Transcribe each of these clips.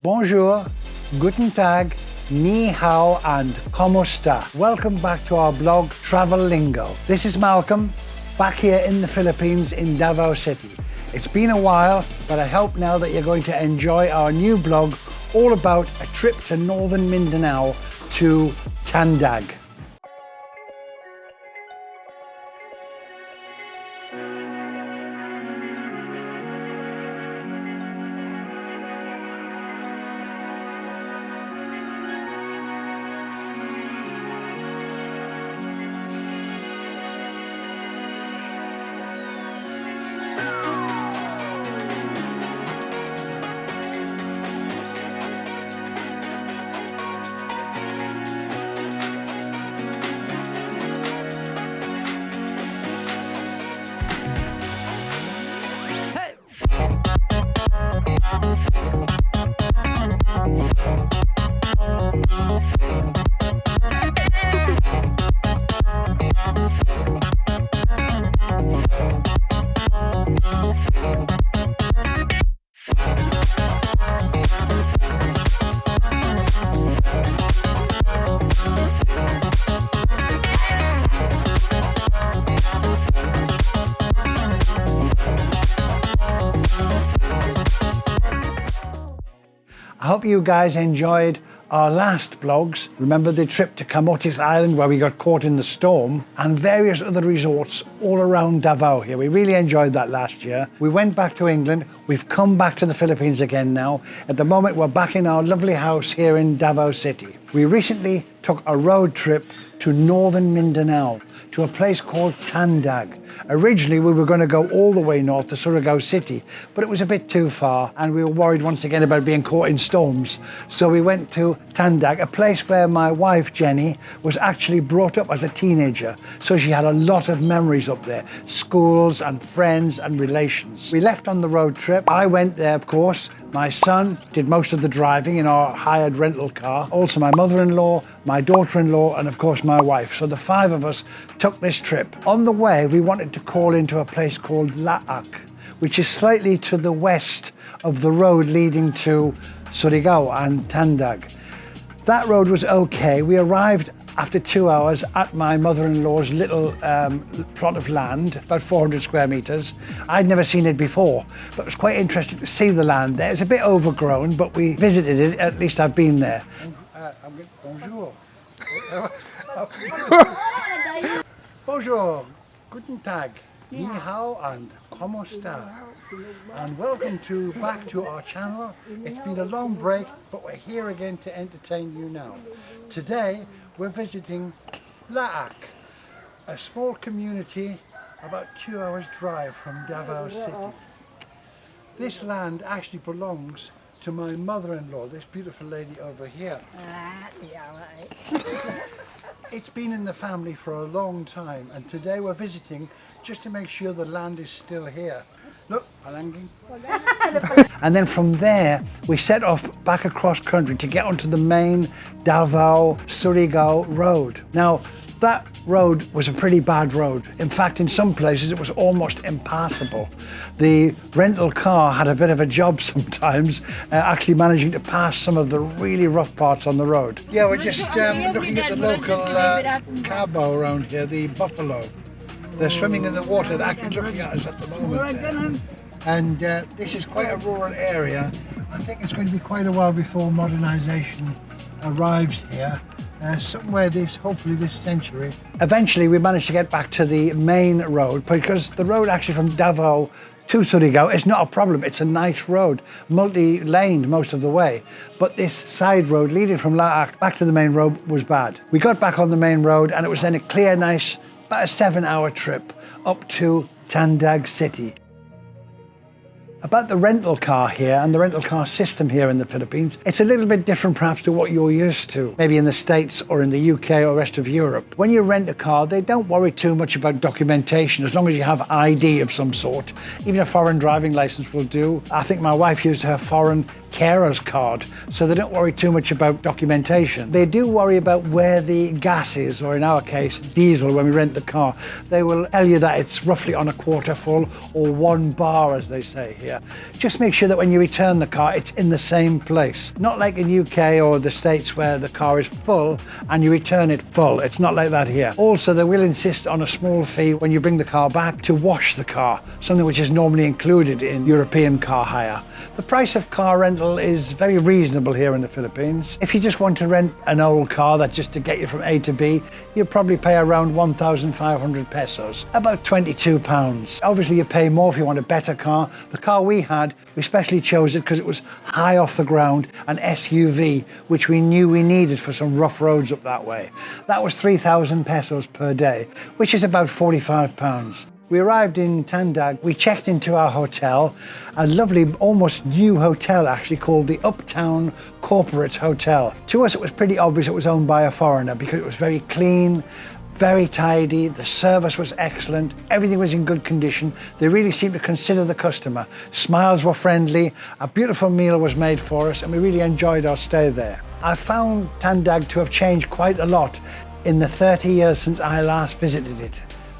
Bonjour, guten tag, ni hao and como esta. Welcome back to our blog Travel Lingo. This is Malcolm, back here in the Philippines in Davao City. It's been a while, but I hope now that you're going to enjoy our new blog all about a trip to northern Mindanao to Tandag. I hope you guys enjoyed our last vlogs. Remember the trip to Camotes Island where we got caught in the storm, and various other resorts all around Davao here. We really enjoyed that last year. We went back to England. We've come back to the Philippines again now. At the moment, we're back in our lovely house here in Davao City. We recently took a road trip to northern Mindanao, to a place called Tandag. Originally, we were going to go all the way north to Surigao city, but it was a bit too far and we were worried once again about being caught in storms. So we went to Tandag, a place where my wife, Jenny, was actually brought up as a teenager. So she had a lot of memories up there, schools and friends and relations. We left on the road trip. I went there, of course. My son did most of the driving in our hired rental car. Also my mother-in-law, my daughter-in-law, and of course my wife. So the five of us took this trip. On the way, we wanted to call into a place called Laak, which is slightly to the west of the road leading to Surigao and Tandag. That road was okay. We arrived after 2 hours at my mother-in-law's little plot of land, about 400 square meters. I'd never seen it before, but it was quite interesting to see the land there. It's a bit overgrown, but we visited it. At least I've been there. Bonjour. Bonjour, guten tag, ni hao and como esta. And welcome back to our channel. It's been a long break, but we're here again to entertain you now. Today, we're visiting Laak, a small community about 2 hours drive from Davao City. This land actually belongs to my mother-in-law, this beautiful lady over here. It's been in the family for a long time, and today we're visiting just to make sure the land is still here. Look, palanging. And then from there, we set off back across country to get onto the main Davao-Surigao road. Now, that road was a pretty bad road. In fact, in some places, it was almost impassable. The rental car had a bit of a job sometimes, actually managing to pass some of the really rough parts on the road. Yeah, we're just looking at the local carbo around here, the buffalo. They're swimming in the water. They're actually looking at us at the moment. And this is quite a rural area. I think it's going to be quite a while before modernisation arrives here. Somewhere hopefully this century. Eventually we managed to get back to the main road, because the road actually from Davao to Surigao is not a problem. It's a nice road, multi-laned most of the way. But this side road leading from Laak back to the main road was bad. We got back on the main road and it was then a clear, nice, about a 7-hour trip up to Tandag City. About the rental car here and the rental car system here in the Philippines, it's a little bit different perhaps to what you're used to, maybe in the States or in the UK or rest of Europe. When you rent a car, they don't worry too much about documentation as long as you have ID of some sort. Even a foreign driving license will do. I think my wife used her foreign carer's card, so they don't worry too much about documentation. They do worry about where the gas is, or in our case, diesel when we rent the car. They will tell you that it's roughly on a quarter full, or 1 bar as they say here. Just make sure that when you return the car, it's in the same place. Not like in UK or the States where the car is full and you return it full. It's not like that here. Also, they will insist on a small fee when you bring the car back to wash the car, something which is normally included in European car hire. The price of car rental is very reasonable here in the Philippines. If you just want to rent an old car that's just to get you from A to B, you'll probably pay around 1,500 pesos, about £22. Obviously you pay more if you want a better car. The car we had, we specially chose it because it was high off the ground, an SUV, which we knew we needed for some rough roads up that way. That was 3,000 pesos per day, which is about £45. We arrived in Tandag. We checked into our hotel, a lovely, almost new hotel actually, called the Uptown Corporate Hotel. To us, it was pretty obvious it was owned by a foreigner because it was very clean, very tidy, the service was excellent, everything was in good condition. They really seemed to consider the customer. Smiles were friendly, a beautiful meal was made for us, and we really enjoyed our stay there. I found Tandag to have changed quite a lot in the 30 years since I last visited it.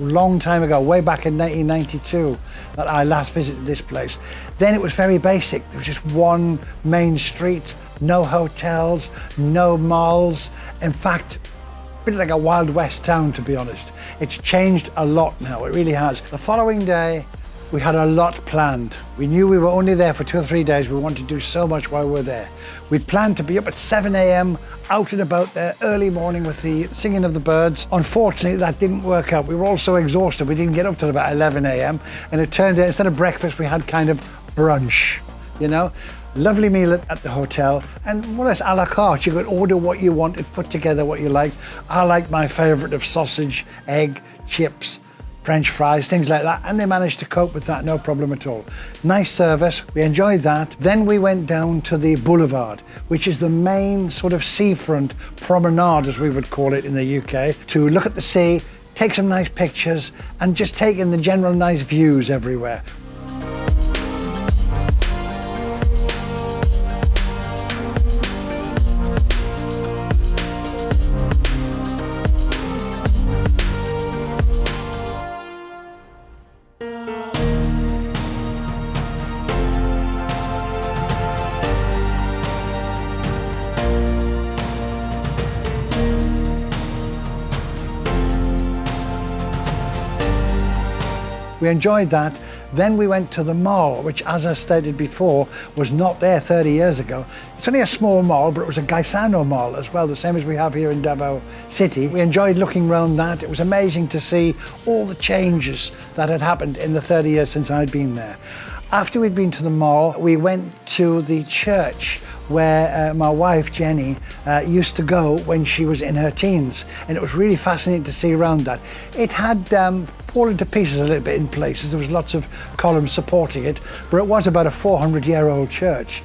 Long time ago, way back in 1992, that I last visited this place. Then it was very basic. There was just one main street, no hotels, no malls. In fact, a bit like a Wild West town, to be honest. It's changed a lot now, it really has. The following day, we had a lot planned. We knew we were only there for 2 or 3 days. We wanted to do so much while we were there. We'd planned to be up at 7 a.m, out and about there early morning with the singing of the birds. Unfortunately, that didn't work out. We were all so exhausted, we didn't get up till about 11 a.m. And it turned out, instead of breakfast, we had kind of brunch, you know? Lovely meal at the hotel, and more or less a la carte. You could order what you wanted, put together what you liked. I liked my favorite of sausage, egg, chips, French fries, things like that, and they managed to cope with that, no problem at all. Nice service, we enjoyed that. Then we went down to the boulevard, which is the main sort of seafront promenade, as we would call it in the UK, to look at the sea, take some nice pictures, and just take in the general nice views everywhere. We enjoyed that. Then we went to the mall, which, as I stated before, was not there 30 years ago. It's only a small mall, but it was a Gaisano mall as well, the same as we have here in Davao City. We enjoyed looking around that. It was amazing to see all the changes that had happened in the 30 years since I'd been there. After we'd been to the mall, we went to the church where my wife Jenny used to go when she was in her teens, and it was really fascinating to see around that. It had fallen to pieces a little bit in places. There was lots of columns supporting it, but it was about a 400-year-old church.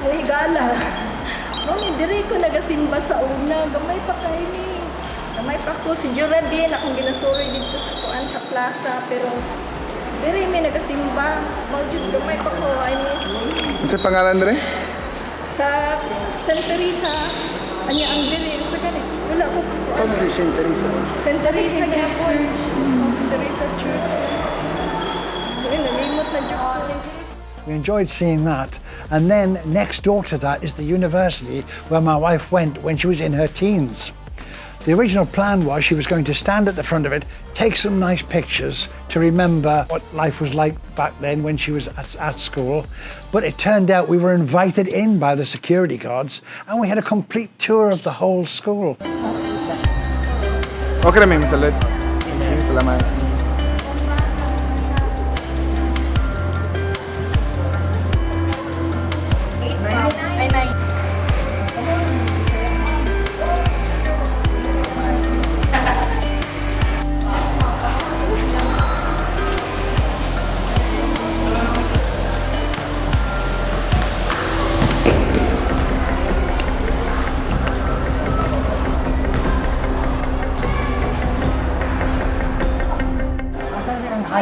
Uy, gala. Mami, diri ko nagasimba sa una. Gamay pa kayo ni. Gamay pa ko. Si Geraldine, akong ginasuri dito sa kuan sa plaza. Pero, diri may nagasimba. Maljud, gamay pa ko. I miss. Ano sa pangalan diri? Sa St. Theresa. Anya ang diri. Sa ganit. Wala ko kukuan. Ano yung St. Theresa? St. Theresa Gapon. St. Theresa Church. Uy, nalimot na dyan. We enjoyed seeing that. And then next door to that is the university where my wife went when she was in her teens. The original plan was she was going to stand at the front of it, take some nice pictures to remember what life was like back then when she was at school. But it turned out we were invited in by the security guards and we had a complete tour of the whole school. Okay na may masalit. Salamat.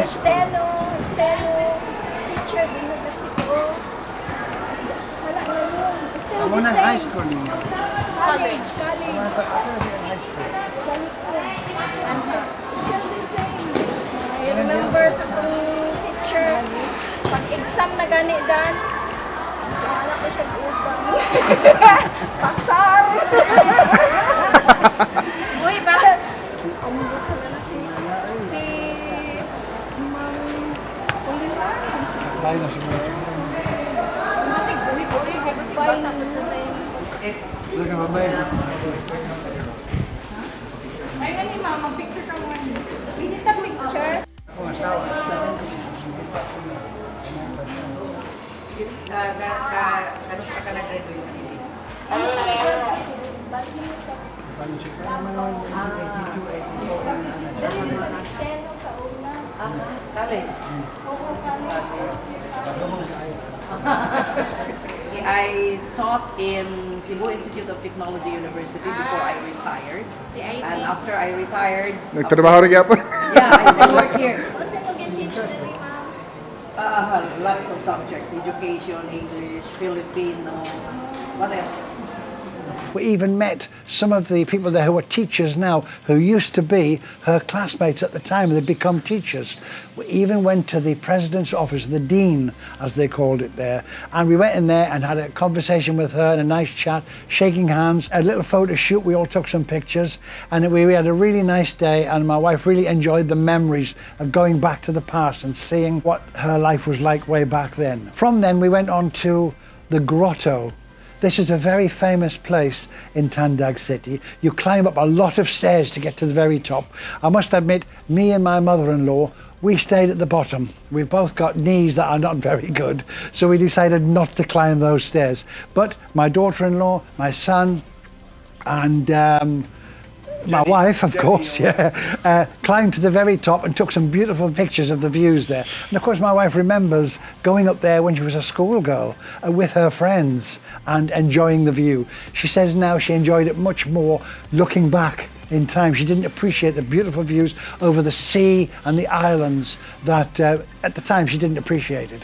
Steno, teacher, din na dito. Wala na yun. Steno, Amo na high school niyo. College. Ako high school. Sa likod. Still the same. I remember sa itong teacher, pag exam na gani dan, wala ko siya upang. Pasar! Uy, bakit? Umubot ko na si Ma'am Oliver. Tayo na siguro. Kasi buhi-buhi, kasi bata ko siya sa inyo. Look at my baby. Ay, ano yung mama, picture ka mo. Hindi ta picture. Oh, asawa. Ano pa ka nag-graduate? Steno sa una. College. Oo, college. I taught in Cebu Institute of Technology University before I retired. And after I retired, Nagtrabaho rin yapon. yeah, I still work here. What's yung mag-teacher na rin, ma'am? Lots of subjects, education, English, Filipino, what else? We even met some of the people there who are teachers now, who used to be her classmates at the time. They'd become teachers. We even went to the president's office, the dean, as they called it there. And we went in there and had a conversation with her and a nice chat, shaking hands, a little photo shoot. We all took some pictures and we had a really nice day. And my wife really enjoyed the memories of going back to the past and seeing what her life was like way back then. From then, we went on to the Grotto. This is a very famous place in Tandag City. You climb up a lot of stairs to get to the very top. I must admit, me and my mother-in-law, we stayed at the bottom. We've both got knees that are not very good, so we decided not to climb those stairs. But my daughter-in-law, my son, and my wife, of course, climbed to the very top and took some beautiful pictures of the views there. And of course, my wife remembers going up there when she was a schoolgirl with her friends and enjoying the view. She says now she enjoyed it much more looking back in time. She didn't appreciate the beautiful views over the sea and the islands that at the time she didn't appreciate it.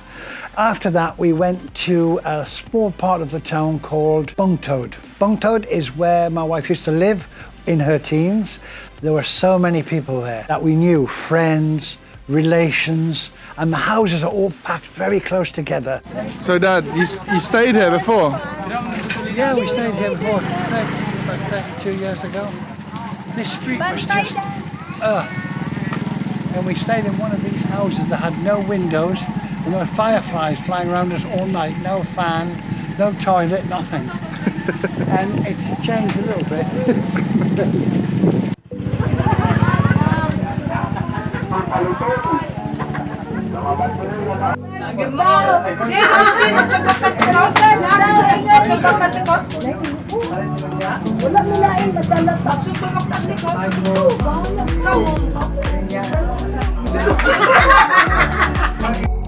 After that, we went to a small part of the town called Bungtoad. Bungtoad is where my wife used to live in her teens. There were so many people there that we knew, friends, relations, and the houses are all packed very close together. So Dad, you stayed here before? Yeah, we stayed here before, about 32 years ago. This street was just earth. And we stayed in one of these houses that had no windows, and there were fireflies flying around us all night, no fan, no toilet, nothing. And it's changed a little bit. Wala nilain madala pa.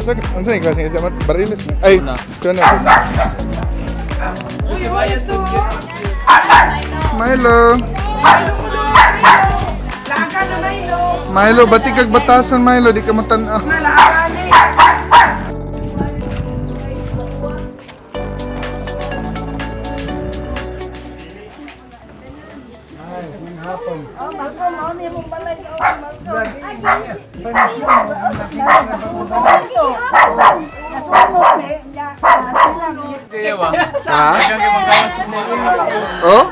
Ano sa'yo yung klase nga sa barilis na? Ay, kaya na. Milo! Milo, ba't kag batasan Milo? Di ka matanaw. Ha? Oh?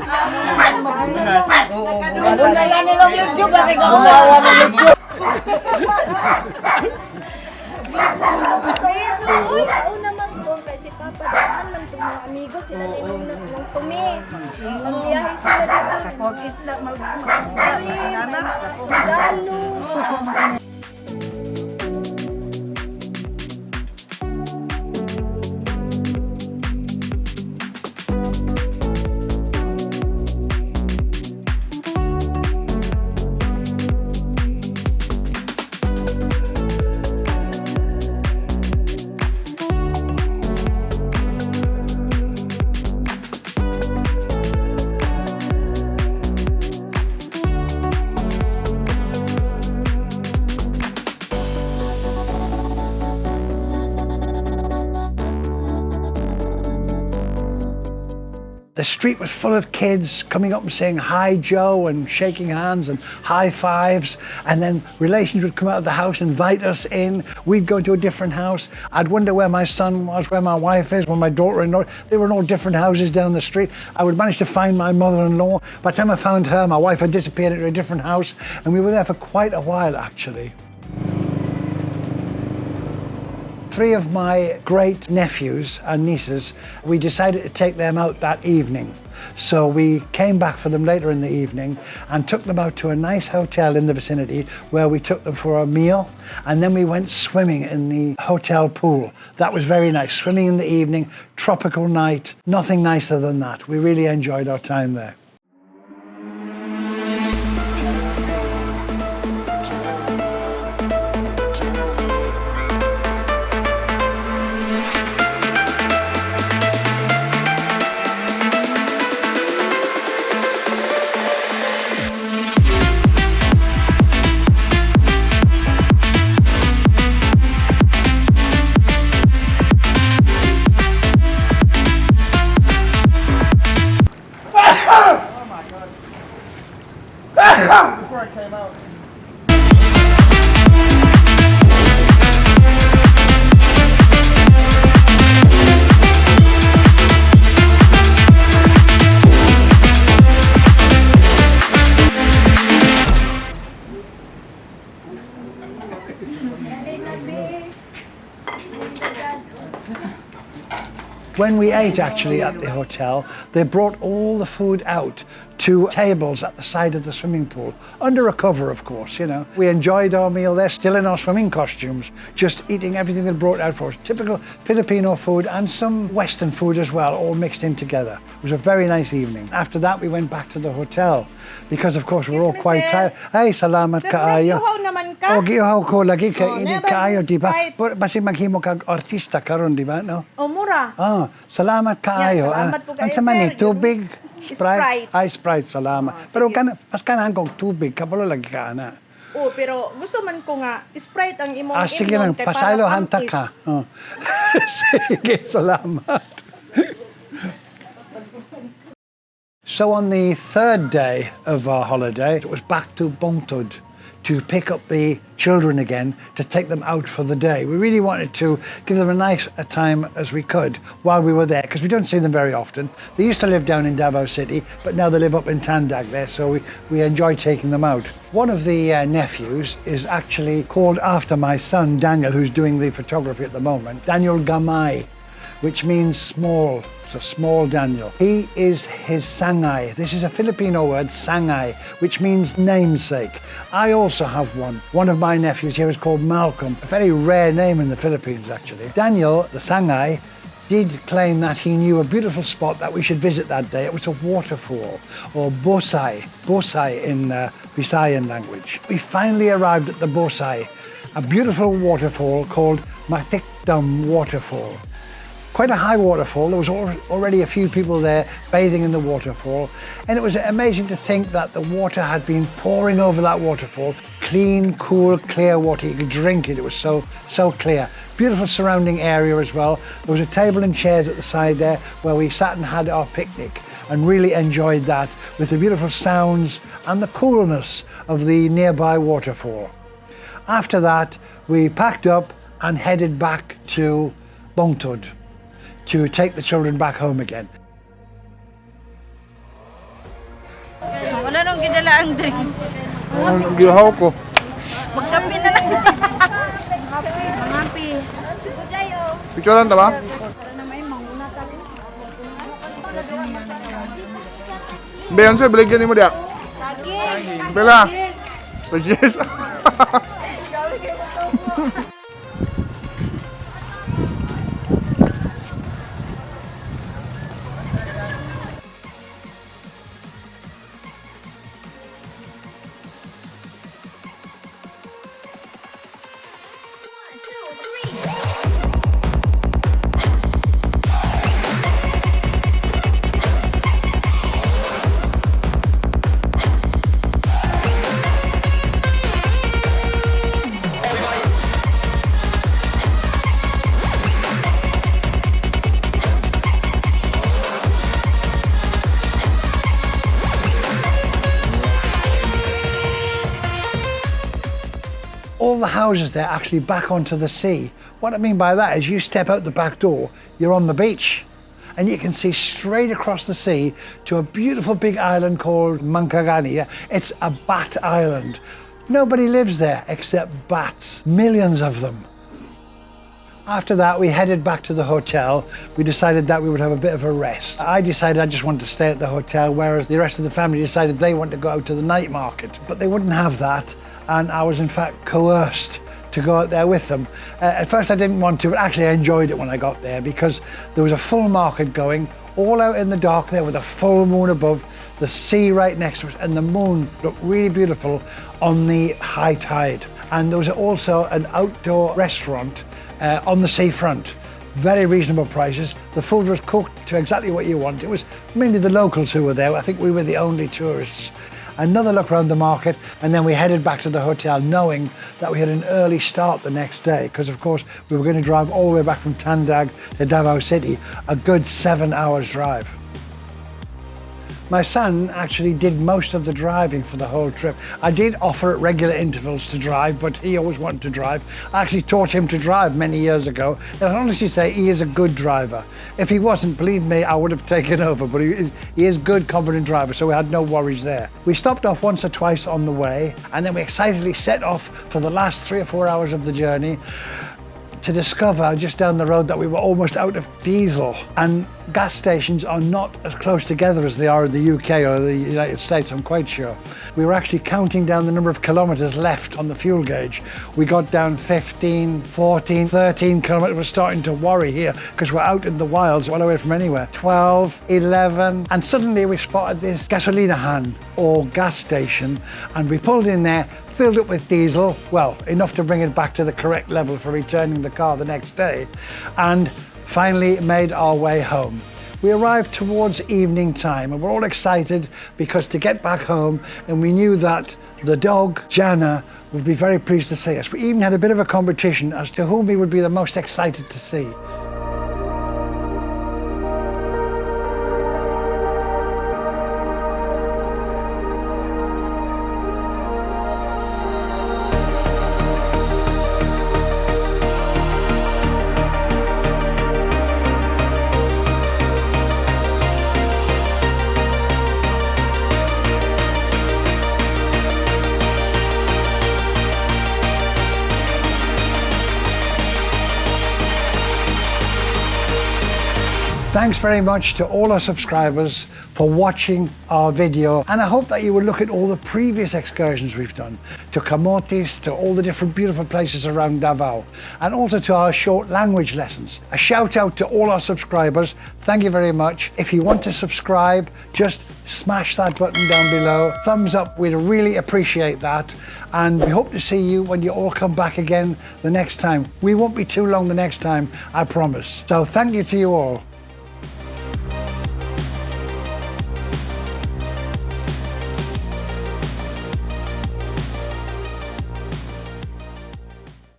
Ako naman doon kasi papadaan lang itong mga amigo sila nung tumi. Magbiyahe sila dito. Kakogis na mga sundalo. street was full of kids coming up and saying, "Hi, Joe," and shaking hands and high fives. And then relations would come out of the house, invite us in. We'd go to a different house. I'd wonder where my son was, where my wife is, where my daughter-in-law. They were in all different houses down the street. I would manage to find my mother-in-law. By the time I found her, my wife had disappeared into a different house. And we were there for quite a while, actually. 3 of my great nephews and nieces, we decided to take them out that evening. So we came back for them later in the evening and took them out to a nice hotel in the vicinity where we took them for a meal, and then we went swimming in the hotel pool. That was very nice. Swimming in the evening, tropical night, nothing nicer than that. We really enjoyed our time there. Before I came out. When we ate actually at the hotel, they brought all the food out to tables at the side of the swimming pool, under a cover, of course, you know. We enjoyed our meal there, still in our swimming costumes, just eating everything they brought out for us. Typical Filipino food and some Western food as well, all mixed in together. It was a very nice evening. After that, we went back to the hotel because, of course, we were all quite tired. Ay, salamat kaayo. naman ka. O, giuhaw ko lagi kay init never kaayo, use di ba? Sprite. Basi maghimo kag artista karon, di ba, no? O, mura. Ah, salamat kaayo. salamat po kayo, Ang sama ni sir. tubig, Sprite. Ay, Sprite, salamat. Pero sige. mas kanahan kong tubig, kapalo lagi ka na. Oh, pero gusto man ko nga, Sprite ang imong Sige inom, lang, kay pasaylo para hanta angkis. ka. Oh. Sige, salamat. So on the 3rd day of our holiday, it was back to Bongtud to pick up the children again, to take them out for the day. We really wanted to give them a nice time as we could while we were there, because we don't see them very often. They used to live down in Davao City, but now they live up in Tandag there, so we enjoy taking them out. One of the nephews is actually called after my son, Daniel, who's doing the photography at the moment. Daniel Gamay, which means small. So small Daniel. He is his sangay. This is a Filipino word, sangay, which means namesake. I also have one. One of my nephews here is called Malcolm. A very rare name in the Philippines, actually. Daniel, the sangay, did claim that he knew a beautiful spot that we should visit that day. It was a waterfall, or bosay in Bisayan language. We finally arrived at the bosay, a beautiful waterfall called Maticdum Waterfall. Quite a high waterfall. There was already a few people there bathing in the waterfall, and it was amazing to think that the water had been pouring over that waterfall. Clean, cool, clear water. You could drink it. It was so clear. Beautiful surrounding area as well. There was a table and chairs at the side there where we sat and had our picnic and really enjoyed that with the beautiful sounds and the coolness of the nearby waterfall. After that, we packed up and headed back to Bongtud to take the children back home again. Wala nang gidala ang drinks. Gihaw ko. Magkape na lang. Mangapi. Picturean ta ba? Beyonce, baligyan mo diya. Bella. Pagis. All the houses there actually back onto the sea. What I mean by that is you step out the back door, you're on the beach, and you can see straight across the sea to a beautiful big island called Mangkagani. It's a bat island. Nobody lives there except bats, millions of them. After that, we headed back to the hotel. We decided that we would have a bit of a rest. I decided I just wanted to stay at the hotel, whereas the rest of the family decided they wanted to go out to the night market, but they wouldn't have that. And I was in fact coerced to go out there with them. At first I didn't want to, but actually I enjoyed it when I got there because there was a full market going, all out in the dark there with a full moon above, the sea right next to us, and the moon looked really beautiful on the high tide. And there was also an outdoor restaurant on the seafront. Very reasonable prices. The food was cooked to exactly what you want. It was mainly the locals who were there. I think we were the only tourists. Another look around the market, and then we headed back to the hotel knowing that we had an early start the next day because of course we were going to drive all the way back from Tandag to Davao City, a good 7 hours drive. My son actually did most of the driving for the whole trip. I did offer at regular intervals to drive, but he always wanted to drive. I actually taught him to drive many years ago. And I can honestly say he is a good driver. If he wasn't, believe me, I would have taken over, but he is a good, competent driver, so we had no worries there. We stopped off once or twice on the way, and then we excitedly set off for the last 3 or 4 hours of the journey to discover just down the road that we were almost out of diesel, and gas stations are not as close together as they are in the UK or the United States, I'm quite sure. We were actually counting down the number of kilometres left on the fuel gauge. We got down 15, 14, 13 kilometres. We're starting to worry here because we're out in the wilds, well away from anywhere. 12, 11, and suddenly we spotted this gasolinahan or gas station, and we pulled in there, filled it with diesel, well, enough to bring it back to the correct level for returning the car the next day, and finally made our way home. We arrived towards evening time and we're all excited because to get back home, and we knew that the dog, Jana, would be very pleased to see us. We even had a bit of a competition as to whom we would be the most excited to see. Thanks very much to all our subscribers for watching our video, and I hope that you will look at all the previous excursions we've done to Camotes, to all the different beautiful places around Davao, and also to our short language lessons. A shout out to all our subscribers, thank you very much. If you want to subscribe, just smash that button down below. Thumbs up, we'd really appreciate that. And we hope to see you when you all come back again the next time. We won't be too long the next time, I promise. So thank you to you all.